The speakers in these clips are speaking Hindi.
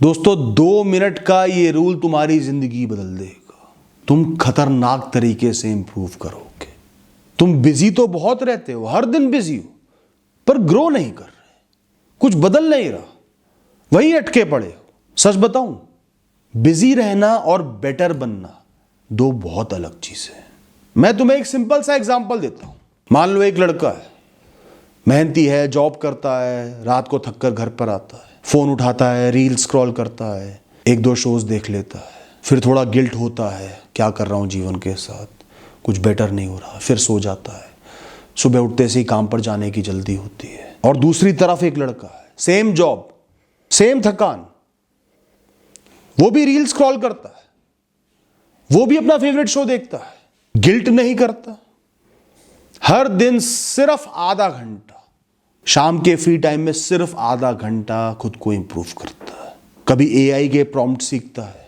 दोस्तों 2 मिनट का ये रूल तुम्हारी जिंदगी बदल देगा। तुम खतरनाक तरीके से इंप्रूव करोगे। तुम बिजी तो बहुत रहते हो, हर दिन बिजी हो, पर ग्रो नहीं कर रहे, कुछ बदल नहीं रहा, वही अटके पड़े हो। सच बताऊं, बिजी रहना और बेटर बनना दो बहुत अलग चीजें हैं। मैं तुम्हें एक सिंपल सा एग्जांपल देता हूं। मान लो एक लड़का है, मेहनती है, जॉब करता है, रात को थक कर घर पर आता है, फोन उठाता है, रील स्क्रॉल करता है, एक दो शोज देख लेता है, फिर थोड़ा गिल्ट होता है, क्या कर रहा हूं जीवन के साथ, कुछ बेटर नहीं हो रहा, फिर सो जाता है। सुबह उठते से ही काम पर जाने की जल्दी होती है। और दूसरी तरफ एक लड़का है, सेम जॉब, सेम थकान, वो भी रील स्क्रॉल करता है, वो भी अपना फेवरेट शो देखता है, गिल्ट नहीं करता, हर दिन सिर्फ आधा घंटा, शाम के फ्री टाइम में सिर्फ आधा घंटा खुद को इंप्रूव करता है। कभी एआई के प्रॉम्प्ट सीखता है,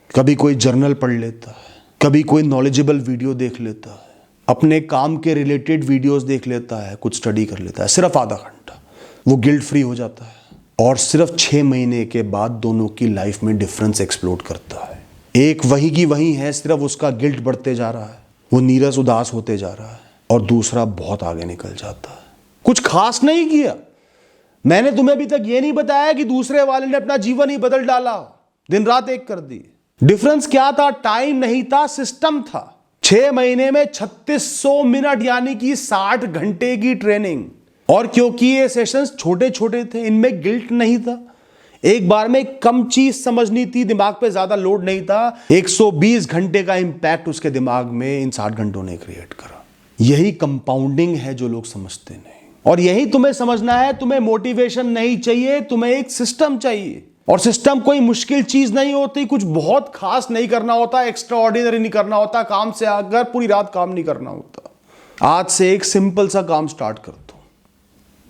कभी कोई जर्नल पढ़ लेता है, कभी कोई नॉलेजेबल वीडियो देख लेता है, अपने काम के रिलेटेड वीडियोस देख लेता है, कुछ स्टडी कर लेता है, सिर्फ आधा घंटा। वो गिल्ट फ्री हो जाता है और सिर्फ 6 महीने के बाद दोनों की लाइफ में डिफरेंस एक्सप्लोड करता है। एक वही की वही है, सिर्फ उसका गिल्ट बढ़ते जा रहा है, वो नीरस उदास होते जा रहा है, और दूसरा बहुत आगे निकल जाता है। कुछ खास नहीं किया। मैंने तुम्हें अभी तक यह नहीं बताया कि दूसरे वाले ने अपना जीवन ही बदल डाला, दिन रात एक कर दी। डिफरेंस क्या था? टाइम नहीं था, सिस्टम था। 6 महीने में 3600 मिनट यानी कि 60 घंटे की ट्रेनिंग। और क्योंकि ये सेशंस छोटे छोटे थे, इनमें गिल्ट नहीं था, एक बार में कम चीज समझनी थी, दिमाग पे ज्यादा लोड नहीं था। 120 घंटे का इंपैक्ट उसके दिमाग में इन 60 घंटों ने क्रिएट करा। यही कंपाउंडिंग है जो लोग समझते नहीं, और यही तुम्हें समझना है। तुम्हें मोटिवेशन नहीं चाहिए, तुम्हें एक सिस्टम चाहिए। और सिस्टम कोई मुश्किल चीज नहीं होती, कुछ बहुत खास नहीं करना होता, एक्स्ट्रा ऑर्डिनरी नहीं करना होता, काम से आकर पूरी रात काम नहीं करना होता। आज से एक सिंपल सा काम स्टार्ट कर दो।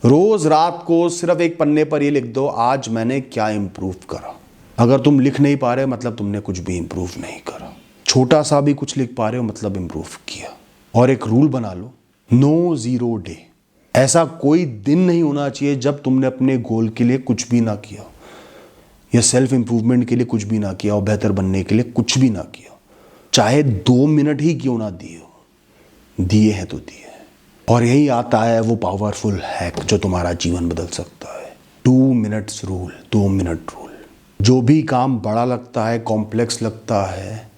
रोज रात को सिर्फ एक पन्ने पर ये लिख दो, आज मैंने क्या इंप्रूव करा। अगर तुम लिख नहीं पा रहे मतलब तुमने कुछ भी इंप्रूव नहीं करा। छोटा सा भी कुछ लिख पा रहे हो मतलब इंप्रूव किया। और एक रूल बना लो, नो जीरो डे। ऐसा कोई दिन नहीं होना चाहिए जब तुमने अपने गोल के लिए कुछ भी ना किया, या सेल्फ इंप्रूवमेंट के लिए कुछ भी ना किया, और बेहतर बनने के लिए कुछ भी ना किया। चाहे 2 मिनट ही क्यों ना दिए हो, दिए हैं तो दिए। और यही आता है वो पावरफुल हैक जो तुम्हारा जीवन बदल सकता है। 2 मिनट्स रूल, 2 मिनट रूल। जो भी काम बड़ा लगता है, कॉम्प्लेक्स लगता है,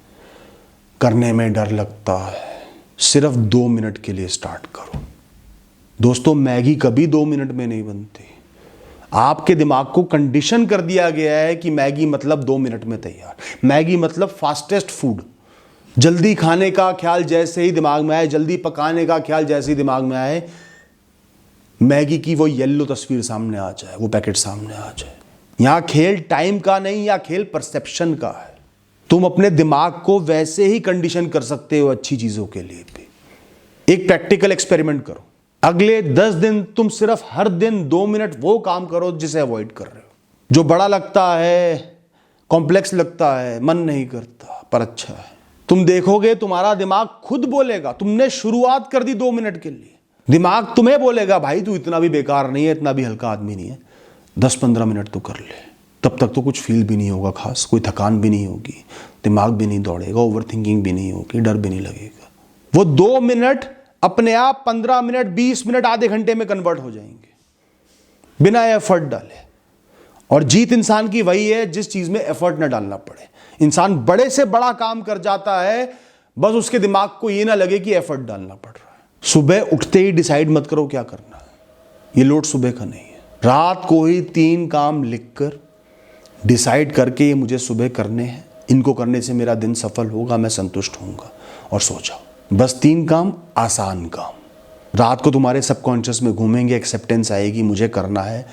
करने में डर लगता है, सिर्फ 2 मिनट के लिए स्टार्ट करो। दोस्तों, मैगी कभी 2 मिनट में नहीं बनती। आपके दिमाग को कंडीशन कर दिया गया है कि मैगी मतलब 2 मिनट में तैयार, मैगी मतलब फास्टेस्ट फूड। जल्दी खाने का ख्याल जैसे ही दिमाग में आए, जल्दी पकाने का ख्याल जैसे ही दिमाग में आए, मैगी की वो येलो तस्वीर सामने आ जाए, वो पैकेट सामने आ जाए। यहां खेल टाइम का नहीं, या खेल परसेप्शन का है। तुम अपने दिमाग को वैसे ही कंडीशन कर सकते हो अच्छी चीजों के लिए भी। एक प्रैक्टिकल एक्सपेरिमेंट करो। अगले 10 दिन तुम सिर्फ हर दिन 2 मिनट वो काम करो जिसे अवॉइड कर रहे हो, जो बड़ा लगता है, कॉम्प्लेक्स लगता है, मन नहीं करता, पर अच्छा है। तुम देखोगे तुम्हारा दिमाग खुद बोलेगा, तुमने शुरुआत कर दी 2 मिनट के लिए। दिमाग तुम्हें बोलेगा, भाई तू इतना भी बेकार नहीं है, इतना भी हल्का आदमी नहीं है, 10-15 मिनट तो कर ले। तब तक तो कुछ फील भी नहीं होगा खास, कोई थकान भी नहीं होगी, दिमाग भी नहीं दौड़ेगा, ओवर थिंकिंग भी नहीं होगी, डर भी नहीं लगेगा। वो 2 मिनट अपने आप 15 मिनट, 20 मिनट, आधे घंटे में कन्वर्ट हो जाएंगे, बिना एफर्ट डाले। और जीत इंसान की वही है जिस चीज में एफर्ट न डालना पड़े। इंसान बड़े से बड़ा काम कर जाता है, बस उसके दिमाग को यह ना लगे कि एफर्ट डालना पड़ रहा है। सुबह उठते ही डिसाइड मत करो क्या करना है, यह लोड सुबह का नहीं है। रात को ही 3 काम लिखकर डिसाइड करके ये मुझे सुबह करने हैं, इनको करने से मेरा दिन सफल होगा, मैं संतुष्ट होऊंगा, और सो जाओ। बस 3 काम, आसान काम। रात को तुम्हारे सबकॉन्शियस में घूमेंगे, एक्सेप्टेंस आएगी, मुझे करना है।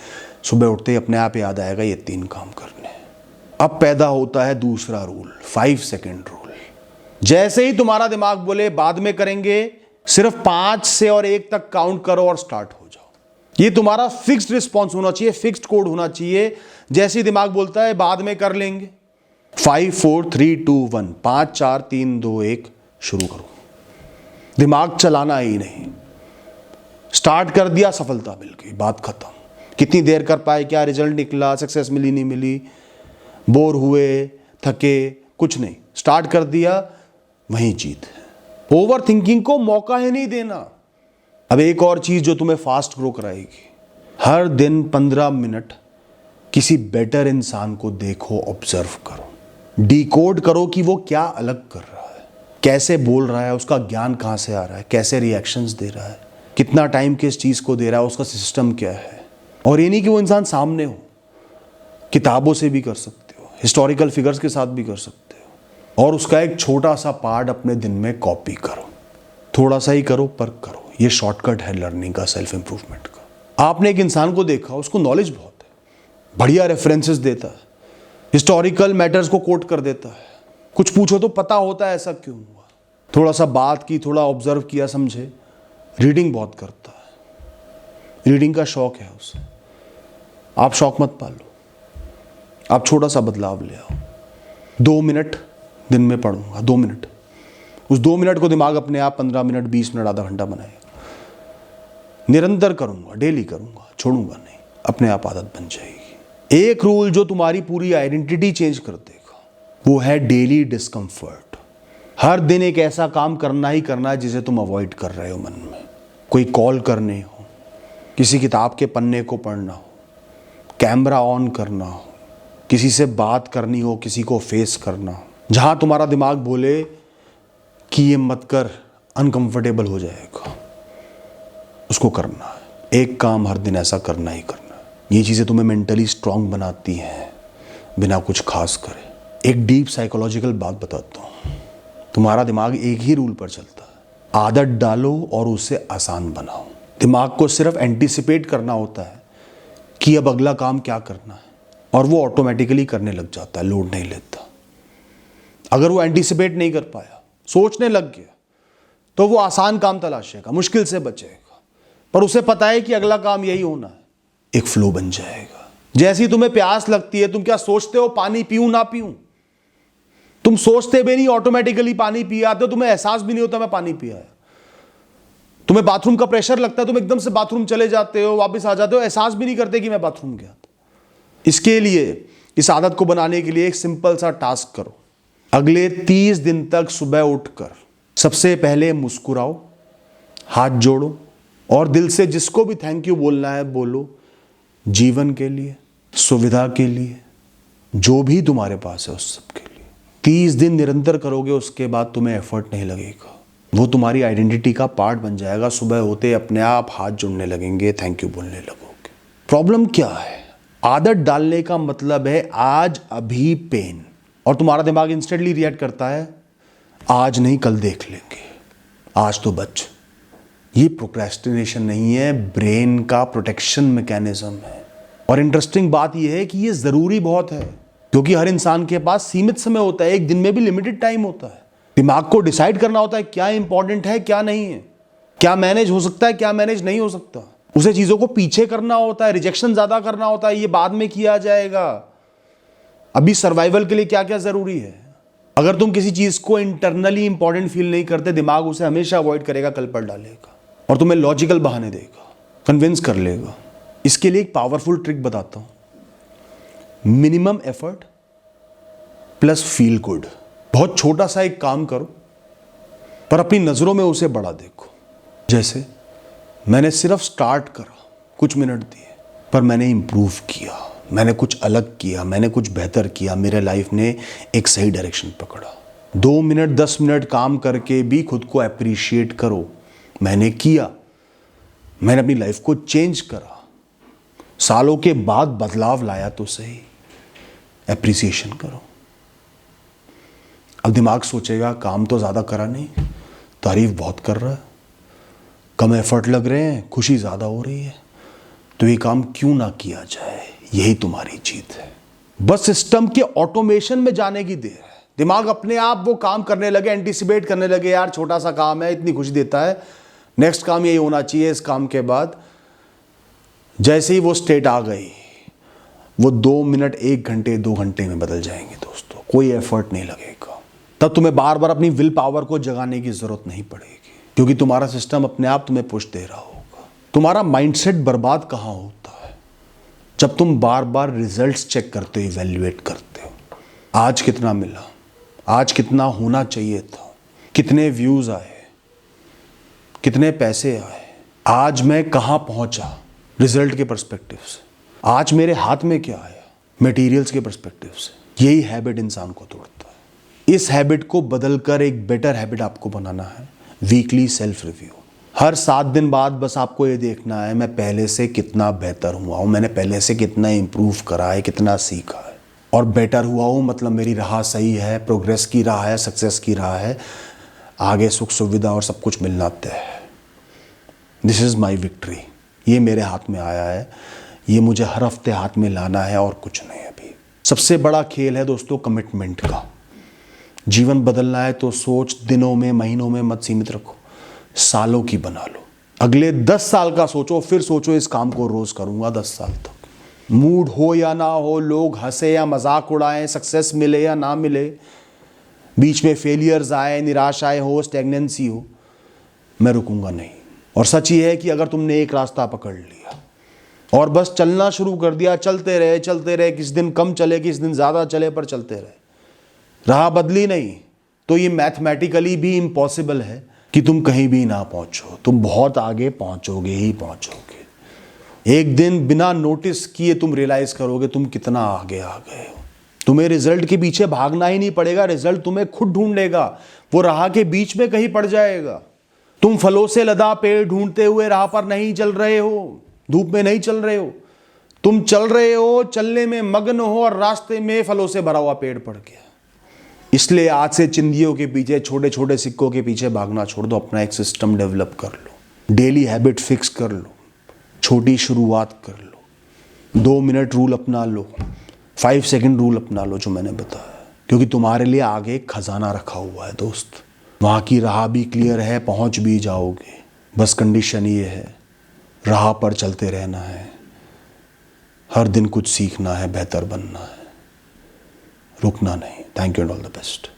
सुबह उठते ही अपने आप याद आएगा ये 3 काम करने हैं। अब पैदा होता है दूसरा रूल, 5 सेकेंड रूल। जैसे ही तुम्हारा दिमाग बोले बाद में करेंगे, सिर्फ 5 से और 1 तक काउंट करो और स्टार्ट हो जाओ। ये तुम्हारा फिक्स्ड रिस्पॉन्स होना चाहिए, फिक्स्ड कोड होना चाहिए। जैसे ही दिमाग बोलता है बाद में कर लेंगे, 5 4 3 2 1, 5 4 3 2 1, शुरू करो। दिमाग चलाना ही नहीं, स्टार्ट कर दिया, सफलता मिल गई, बात खत्म। कितनी देर कर पाए, क्या रिजल्ट निकला, सक्सेस मिली नहीं मिली, बोर हुए, थके, कुछ नहीं, स्टार्ट कर दिया, वहीं जीत है। ओवर थिंकिंग को मौका ही नहीं देना। अब एक और चीज जो तुम्हें फास्ट ग्रो कराएगी, हर दिन 15 मिनट किसी बेटर इंसान को देखो, ऑब्जर्व करो, डिकोड करो कि वो क्या अलग कर रहा है, कैसे बोल रहा है, उसका ज्ञान कहाँ से आ रहा है, कैसे रिएक्शंस दे रहा है, कितना टाइम किस चीज़ को दे रहा है, उसका सिस्टम क्या है। और ये नहीं कि वो इंसान सामने हो, किताबों से भी कर सकते हो, हिस्टोरिकल फिगर्स के साथ भी कर सकते हो, और उसका एक छोटा सा पार्ट अपने दिन में कॉपी करो। थोड़ा सा ही करो पर करो। ये शॉर्टकट है लर्निंग का, सेल्फ इंप्रूवमेंट का। आपने एक इंसान को देखा, उसको नॉलेज बहुत है, बढ़िया रेफरेंसेस देता है, हिस्टोरिकल मैटर्स को कोट कर देता है, कुछ पूछो तो पता होता है ऐसा क्यों हुआ। थोड़ा सा बात की, थोड़ा ऑब्जर्व किया, समझे। रीडिंग बहुत करता है, रीडिंग का शौक है उसे। आप शौक मत पालो, आप छोटा सा बदलाव ले आओ। 2 मिनट दिन में पढ़ूंगा, 2 मिनट, उस 2 मिनट को दिमाग अपने आप 15 मिनट, 20 मिनट, आधा घंटा बनाएगा। निरंतर करूंगा, डेली करूंगा, छोड़ूंगा नहीं, अपने आप आदत बन जाएगी। एक रूल जो तुम्हारी पूरी आइडेंटिटी चेंज कर देगा, वो है डेली डिस्कम्फर्ट। हर दिन एक ऐसा काम करना ही करना है जिसे तुम अवॉइड कर रहे हो मन में। कोई कॉल करने हो, किसी किताब के पन्ने को पढ़ना हो, कैमरा ऑन करना हो, किसी से बात करनी हो, किसी को फेस करना हो, जहां तुम्हारा दिमाग बोले कि ये मत कर, अनकंफर्टेबल हो जाएगा, उसको करना है। एक काम हर दिन ऐसा करना ही करना है। ये चीज़ें तुम्हें मेंटली स्ट्रांग बनाती हैं बिना कुछ खास करे। एक डीप साइकोलॉजिकल बात बताता हूँ, तुम्हारा दिमाग एक ही रूल पर चलता है, आदत डालो और उसे आसान बनाओ। दिमाग को सिर्फ एंटीसिपेट करना होता है कि अब अगला काम क्या करना है, और वो ऑटोमेटिकली करने लग जाता है, लोड नहीं लेता। अगर वो एंटीसिपेट नहीं कर पाया, सोचने लग गया, तो वो आसान काम तलाशेगा, मुश्किल से बचेगा, पर उसे पता है कि अगला काम यही होना है। एक फ्लो बन जाएगा। जैसे ही तुम्हें प्यास लगती है, तुम क्या सोचते हो, पानी पीऊं ना पीऊं? तुम सोचते भी नहीं, ऑटोमेटिकली पानी पी आते हो, तुम्हें एहसास भी नहीं होता मैं पानी पिया है। तुम्हें बाथरूम का प्रेशर लगता है, तुम एकदम से बाथरूम चले जाते हो, वापस आ जाते हो, एहसास भी नहीं करते कि मैं बाथरूम गया था। इसके लिए, इस आदत को बनाने के लिए एक सिंपल सा टास्क करो। अगले 30 दिन तक सुबह उठकर सबसे पहले मुस्कुराओ, हाथ जोड़ो और दिल से जिसको भी थैंक यू बोलना है बोलो। जीवन के लिए, सुविधा के लिए, जो भी तुम्हारे पास है उस सब के लिए। 30 दिन निरंतर करोगे, उसके बाद तुम्हें एफर्ट नहीं लगेगा, वो तुम्हारी आइडेंटिटी का पार्ट बन जाएगा। सुबह होते अपने आप हाथ जुड़ने लगेंगे, थैंक यू बोलने लगोगे। प्रॉब्लम क्या है? आदत डालने का मतलब है आज अभी पेन, और तुम्हारा दिमाग इंस्टेंटली रिएक्ट करता है आज नहीं कल देख लेंगे, आज तो बच। ये प्रोक्रेस्टिनेशन नहीं है, ब्रेन का प्रोटेक्शन मैकेनिज्म है। और इंटरेस्टिंग बात यह है कि ये जरूरी बहुत है, क्योंकि हर इंसान के पास सीमित समय होता है, एक दिन में भी लिमिटेड टाइम होता है। दिमाग को डिसाइड करना होता है क्या इंपॉर्टेंट है, क्या नहीं है, क्या मैनेज हो सकता है, क्या मैनेज नहीं हो सकता। उसे चीजों को पीछे करना होता है, रिजेक्शन ज्यादा करना होता है, ये बाद में किया जाएगा। अभी सर्वाइवल के लिए क्या क्या जरूरी है। अगर तुम किसी चीज को इंटरनली इंपॉर्टेंट फील नहीं करते, दिमाग उसे हमेशा अवॉइड करेगा, कल पर डालेगा और तुम्हें लॉजिकल बहाने देगा, कन्विंस कर लेगा। इसके लिए एक पावरफुल ट्रिक बताता हूं। Minimum effort plus feel good. बहुत छोटा सा एक काम करो, पर अपनी नजरों में उसे बड़ा देखो। जैसे मैंने सिर्फ स्टार्ट करा, कुछ मिनट दिए, पर मैंने इंप्रूव किया, मैंने कुछ अलग किया, मैंने कुछ बेहतर किया, मेरे लाइफ ने एक सही डायरेक्शन पकड़ा। 2 मिनट 10 मिनट काम करके भी खुद को अप्रिशिएट करो, मैंने किया, मैंने अपनी लाइफ को चेंज करा, सालों के बाद बदलाव लाया तो सही, एप्रिसिएशन करो। अब दिमाग सोचेगा काम तो ज़्यादा करा नहीं, तारीफ बहुत कर रहा है, कम एफर्ट लग रहे हैं, खुशी ज़्यादा हो रही है, तो ये काम क्यों ना किया जाए। यही तुम्हारी जीत है। बस सिस्टम के ऑटोमेशन में जाने की देर है। दिमाग अपने आप वो काम करने लगे, एंटीसिपेट करने लगे, यार छोटा सा काम है, इतनी खुशी देता है, नेक्स्ट काम यही होना चाहिए। इस काम के बाद जैसे ही वो स्टेट आ गई, वो 2 मिनट 1 घंटे 2 घंटे में बदल जाएंगे दोस्तों। कोई एफर्ट नहीं लगेगा। तब तुम्हें बार बार अपनी विल पावर को जगाने की जरूरत नहीं पड़ेगी, क्योंकि तुम्हारा सिस्टम अपने आप तुम्हें पुश दे रहा होगा। तुम्हारा माइंडसेट बर्बाद कहाँ होता है? जब तुम बार बार रिजल्ट्स चेक करते हो, इवैल्यूएट करते हो। आज कितना मिला, आज कितना होना चाहिए था, कितने व्यूज आए, कितने पैसे आए, आज मैं कहाँ पहुंचा रिजल्ट के पर्सपेक्टिव से, आज मेरे हाथ में क्या आया मटेरियल्स के पर्सपेक्टिव से। यही हैबिट इंसान को तोड़ता है। इस हैबिट को बदलकर एक बेटर हैबिट आपको बनाना है। वीकली सेल्फ रिव्यू, हर 7 दिन बाद बस आपको ये देखना है मैं पहले से कितना बेहतर हुआ हूँ, मैंने पहले से कितना इंप्रूव करा है, कितना सीखा है। और बेटर हुआ हूँ मतलब मेरी राह सही है, प्रोग्रेस की राह है, सक्सेस की राह है, आगे सुख सुविधा और सब कुछ मिलना तय है। This is my victory. ये मेरे हाथ में आया है, ये मुझे हर हफ्ते हाथ में लाना है और कुछ नहीं। अभी सबसे बड़ा खेल है दोस्तों कमिटमेंट का। जीवन बदलना है तो सोच दिनों में, महीनों में मत सीमित रखो, सालों की बना लो। अगले 10 साल का सोचो, फिर सोचो इस काम को रोज करूंगा 10 साल तक। मूड हो या ना हो, लोग हंसे या मजाक उड़ाएं, सक्सेस मिले या ना मिले, बीच में फेलियर्स आए, निराशाएं हो, स्टैग्नेंसी हो, मैं रुकूंगा नहीं। और सच ये है कि अगर तुमने एक रास्ता पकड़ लिया और बस चलना शुरू कर दिया, चलते रहे, किस दिन कम चले, किस दिन ज़्यादा चले, पर चलते रहे, राह बदली नहीं, तो ये मैथमेटिकली भी इम्पॉसिबल है कि तुम कहीं भी ना पहुंचो। तुम बहुत आगे पहुंचोगे ही पहुंचोगे। एक दिन बिना नोटिस किए तुम रियलाइज करोगे तुम कितना आगे आ गए हो। तुम्हें रिजल्ट के पीछे भागना ही नहीं पड़ेगा, रिजल्ट तुम्हें खुद ढूंढेगा, वो राह के बीच में कहीं पड़ जाएगा। तुम फलों से लदा पेड़ ढूंढते हुए राह पर नहीं चल रहे हो, धूप में नहीं चल रहे हो, तुम चल रहे हो, चलने में मग्न हो और रास्ते में फलों से भरा हुआ पेड़ पड़ गया। इसलिए आज से चिंदियों के पीछे, छोटे छोटे सिक्कों के पीछे भागना छोड़ दो, अपना एक सिस्टम डेवलप कर लो, डेली हैबिट फिक्स कर लो, छोटी शुरुआत कर लो, 2 मिनट रूल अपना लो, 5 सेकंड रूल अपना लो जो मैंने बताया, क्योंकि तुम्हारे लिए आगे एक खजाना रखा हुआ है दोस्त। वहाँ की राह भी क्लियर है, पहुँच भी जाओगे। बस कंडीशन ये है, राह पर चलते रहना है, हर दिन कुछ सीखना है, बेहतर बनना है, रुकना नहीं। Thank you and all the best.